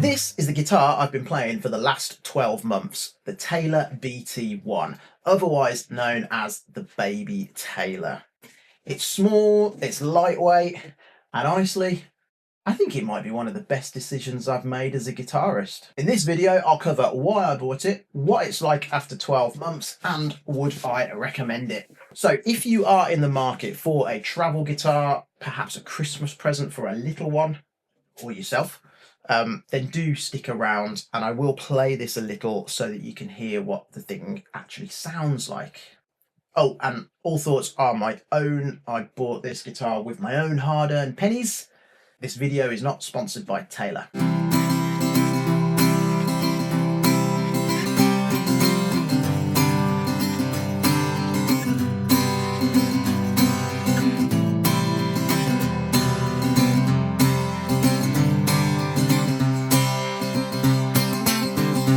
This is the guitar I've been playing for the last 12 months, the Taylor BT1, otherwise known as the Baby Taylor. It's small, it's lightweight, and honestly, I think it might be one of the best decisions I've made as a guitarist. In this video, I'll cover why I bought it, what it's like after 12 months, and would I recommend it. So if you are in the market for a travel guitar, perhaps a Christmas present for a little one, or yourself, then do stick around, and I will play this a little so that you can hear what the thing actually sounds like. Oh, and all thoughts are my own. I bought this guitar with my own hard-earned pennies. This video is not sponsored by Taylor.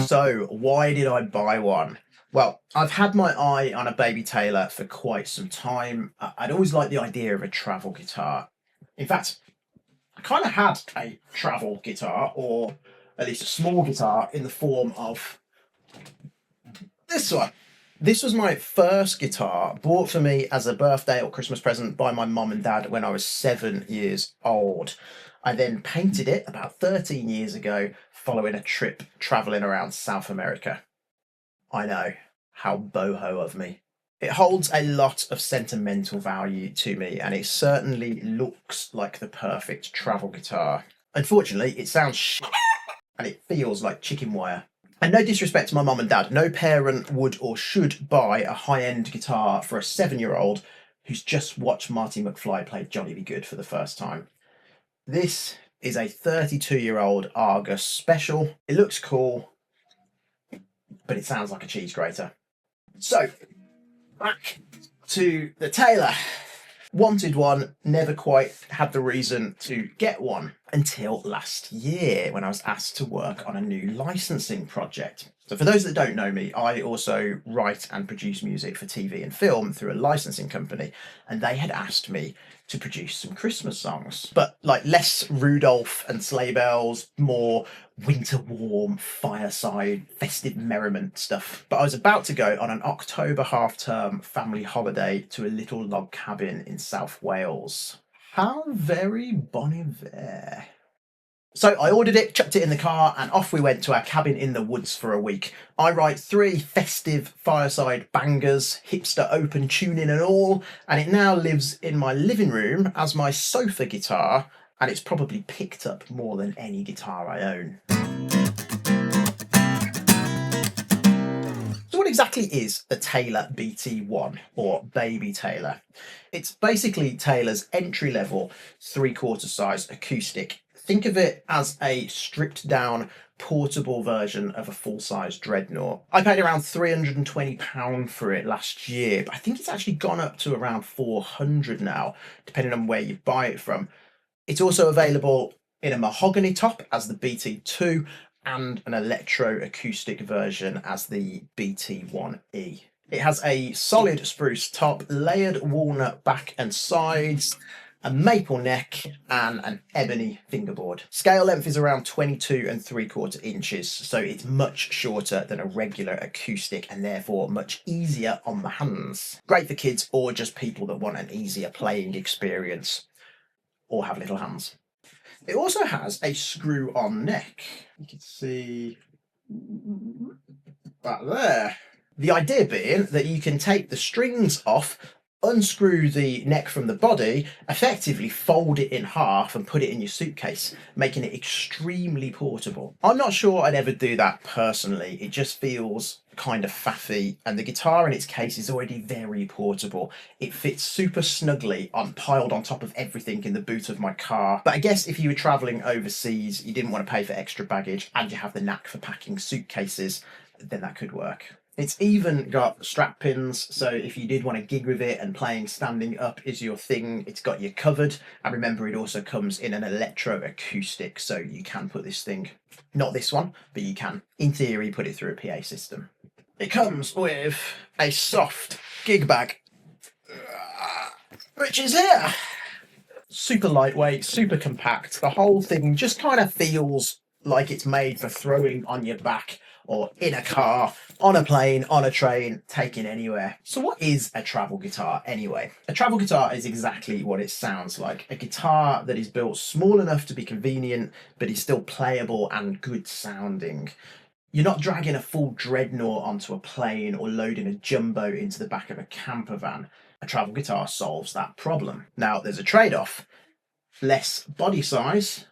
So why did I buy one? Well, I've had my eye on a Baby Taylor for quite some time. I'd always liked the idea of a travel guitar. In fact, I kind of had a travel guitar, or at least a small guitar, in the form of this one. This was my first guitar, bought for me as a birthday or Christmas present by my mum and dad when I was 7 years old. I then painted it about 13 years ago following a trip travelling around South America. I know, how boho of me. It holds a lot of sentimental value to me, and it certainly looks like the perfect travel guitar. Unfortunately, it sounds shit and it feels like chicken wire. And no disrespect to my mum and dad, no parent would or should buy a high-end guitar for a 7-year-old who's just watched Marty McFly play Johnny Be Good for the first time. This is a 32-year-old Argus Special. It looks cool, but it sounds like a cheese grater. So, back to the Taylor. Wanted one, never quite had the reason to get one until last year when I was asked to work on a new licensing project. So for those that don't know me, I also write and produce music for TV and film through a licensing company, and they had asked me to produce some Christmas songs, but like less Rudolph and sleigh bells, more winter warm, fireside, festive merriment stuff. But I was about to go on an October half-term family holiday to a little log cabin in South Wales. How very bon iver. So I ordered it, chucked it in the car, and off we went to our cabin in the woods for a week. I write 3 festive fireside bangers, hipster open tuning and all, and it now lives in my living room as my sofa guitar, and it's probably picked up more than any guitar I own. So what exactly is the Taylor BT1, or Baby Taylor? It's basically Taylor's entry-level 3/4 size acoustic. Think of it as a stripped down portable version of a full-size Dreadnought. I paid around £320 for it last year, but I think it's actually gone up to around £400 now, depending on where you buy it from. It's also available in a mahogany top as the BT2 and an electro-acoustic version as the BT1E. It has a solid spruce top, layered walnut back and sides, a maple neck, and an ebony fingerboard. Scale length is around 22 3/4 inches, so it's much shorter than a regular acoustic and therefore much easier on the hands. Great for kids or just people that want an easier playing experience or have little hands. It also has a screw-on neck. You can see that there. The idea being that you can take the strings off, unscrew the neck from the body, effectively fold it in half and put it in your suitcase, making it extremely portable. I'm not sure I'd ever do that personally. It just feels kind of faffy, and the guitar in its case is already very portable. It fits super snugly piled on top of everything in the boot of my car. But I guess if you were traveling overseas, you didn't want to pay for extra baggage, and you have the knack for packing suitcases, then that could work. It's even got strap pins, so if you did want to gig with it and playing standing up is your thing, it's got you covered. And remember, it also comes in an electro acoustic, so you can put this thing, not this one, but you can, in theory, put it through a PA system. It comes with a soft gig bag, which is here. Super lightweight, super compact. The whole thing just kind of feels like it's made for throwing on your back or in a car, on a plane, on a train, taken anywhere. So what is a travel guitar anyway? A travel guitar is exactly what it sounds like. A guitar that is built small enough to be convenient, but is still playable and good sounding. You're not dragging a full dreadnought onto a plane or loading a jumbo into the back of a camper van. A travel guitar solves that problem. Now, there's a trade-off. Less body size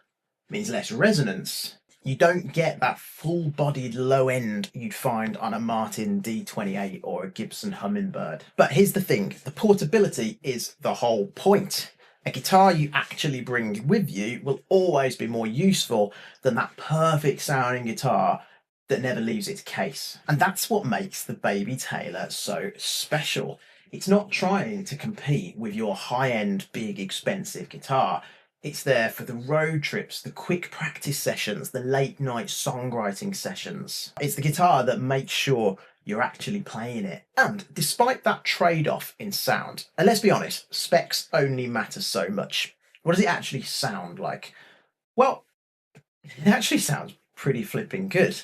means less resonance. You don't get that full-bodied low end you'd find on a Martin D28 or a Gibson Hummingbird. But here's the thing, the portability is the whole point. A guitar you actually bring with you will always be more useful than that perfect sounding guitar that never leaves its case. And that's what makes the Baby Taylor so special. It's not trying to compete with your high-end, big, expensive guitar. It's there for the road trips, the quick practice sessions, the late-night songwriting sessions. It's the guitar that makes sure you're actually playing it. And despite that trade-off in sound, and let's be honest, specs only matter so much. What does it actually sound like? Well, it actually sounds pretty flipping good.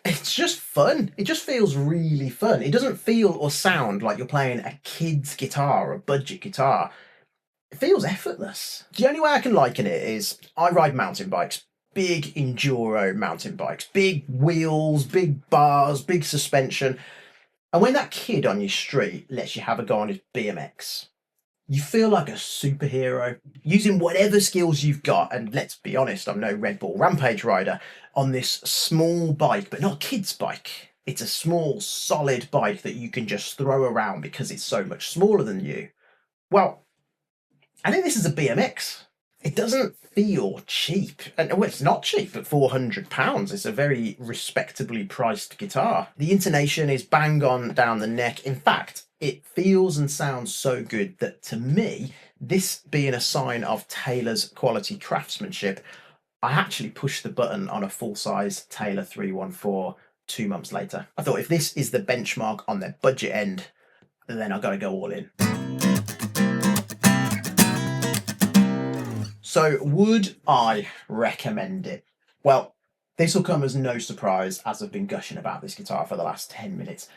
It's just fun. It just feels really fun. It doesn't feel or sound like you're playing a kid's guitar or a budget guitar. It feels effortless. The only way I can liken it is I ride mountain bikes, big enduro mountain bikes, big wheels, big bars, big suspension. And when that kid on your street lets you have a go on his BMX, you feel like a superhero using whatever skills you've got. And let's be honest, I'm no Red Bull Rampage rider on this small bike, but not a kid's bike. It's a small, solid bike that you can just throw around because it's so much smaller than you. Well, I think this is a BMX. It doesn't feel cheap. And well, it's not cheap at £400. It's a very respectably priced guitar. The intonation is bang on down the neck. In fact, it feels and sounds so good that to me, this being a sign of Taylor's quality craftsmanship, I actually pushed the button on a full-size Taylor 314 2 months later. I thought if this is the benchmark on their budget end, then I've got to go all in. So would I recommend it? Well, this will come as no surprise as I've been gushing about this guitar for the last 10 minutes,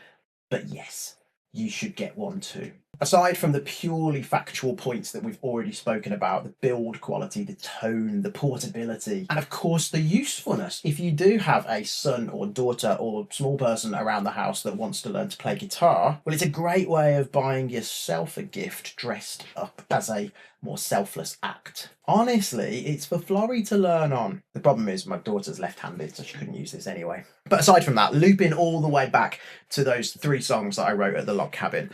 but yes, you should get one too. Aside from the purely factual points that we've already spoken about, the build quality, the tone, the portability, and of course the usefulness. If you do have a son or daughter or small person around the house that wants to learn to play guitar, well, it's a great way of buying yourself a gift dressed up as a more selfless act. Honestly, it's for Florrie to learn on. The problem is my daughter's left-handed, so she couldn't use this anyway. But aside from that, looping all the way back to those 3 songs that I wrote at the log cabin,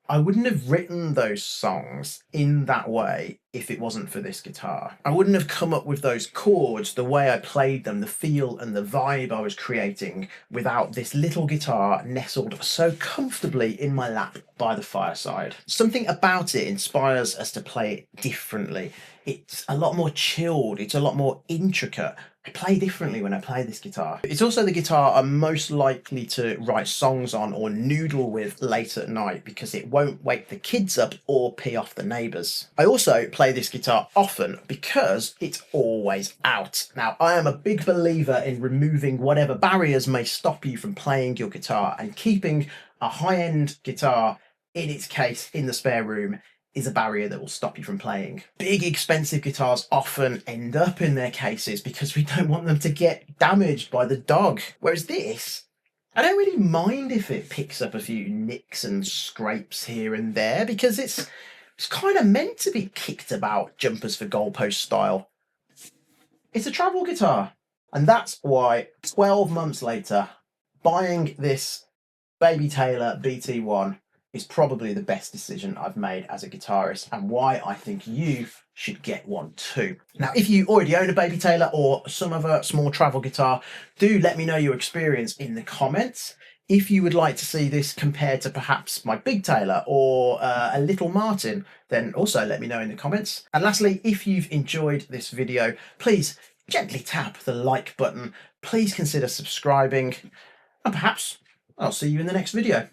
I wouldn't have written those songs in that way if it wasn't for this guitar. I wouldn't have come up with those chords, the way I played them, the feel and the vibe I was creating without this little guitar nestled so comfortably in my lap by the fireside. Something about it inspires us to play it differently. It's a lot more chilled, it's a lot more intricate. I play differently when I play this guitar. It's also the guitar I'm most likely to write songs on or noodle with late at night because it won't wake the kids up or pee off the neighbours. I also play this guitar often because it's always out. Now, I am a big believer in removing whatever barriers may stop you from playing your guitar, and keeping a high-end guitar in its case in the spare room is a barrier that will stop you from playing. Big expensive guitars often end up in their cases because we don't want them to get damaged by the dog. Whereas this, I don't really mind if it picks up a few nicks and scrapes here and there, because it's kind of meant to be kicked about jumpers for goalpost style. It's a travel guitar. And that's why 12 months later, buying this Baby Taylor BT1 is probably the best decision I've made as a guitarist, and why I think you should get one too. Now, if you already own a Baby Taylor or some other small travel guitar, do let me know your experience in the comments. If you would like to see this compared to perhaps my Big Taylor or a Little Martin, then also let me know in the comments. And lastly, if you've enjoyed this video, please gently tap the like button. Please consider subscribing, and perhaps I'll see you in the next video.